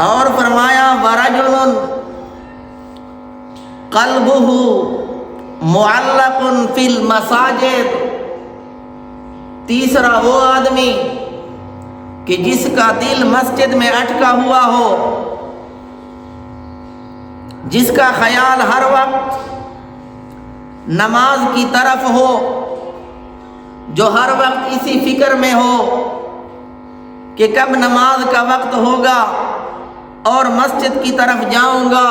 اور فرمایا وَرَجُلٌ قَلْبُهُ مُعَلَّقٌ فِي الْمَسَاجِدِ، تیسرا وہ آدمی کہ جس کا دل مسجد میں اٹکا ہوا ہو، جس کا خیال ہر وقت نماز کی طرف ہو، جو ہر وقت اسی فکر میں ہو کہ کب نماز کا وقت ہوگا اور مسجد کی طرف جاؤں گا،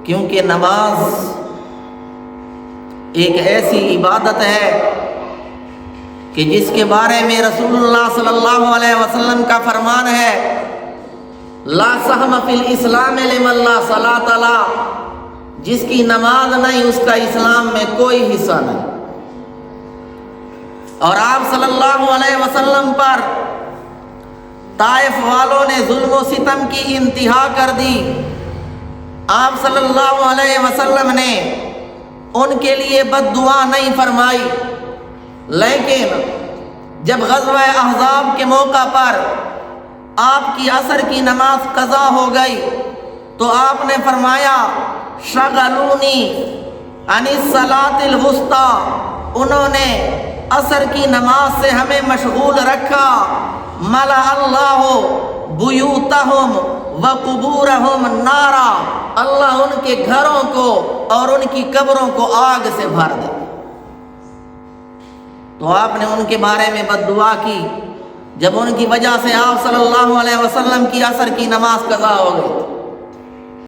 کیونکہ نماز ایک ایسی عبادت ہے کہ جس کے بارے میں رسول اللہ صلی اللہ علیہ وسلم کا فرمان ہے لا سہم فی الاسلام لمن لا صلاۃ لہ، جس کی نماز نہیں اس کا اسلام میں کوئی حصہ نہیں۔ اور آپ صلی اللہ علیہ وسلم پر طائف والوں نے ظلم و ستم کی انتہا کر دی۔ آپ صلی اللہ علیہ وسلم نے ان کے لیے بد دعا نہیں فرمائی، لیکن جب غزوہ احزاب کے موقع پر آپ کی عصر کی نماز قضا ہو گئی تو آپ نے فرمایا شغلونی عن الصلاۃ الوسطی، انہوں نے عصر کی نماز سے ہمیں مشغول رکھا۔ ملأ اللہ بیوتہم وقبورہم نارا، اللہ ان کے گھروں کو اور ان کی قبروں کو آگ سے بھر دے۔ تو آپ نے ان کے بارے میں بد دعا کی جب ان کی وجہ سے آپ صلی اللہ علیہ وسلم کی عصر کی نماز قضا ہو گئی۔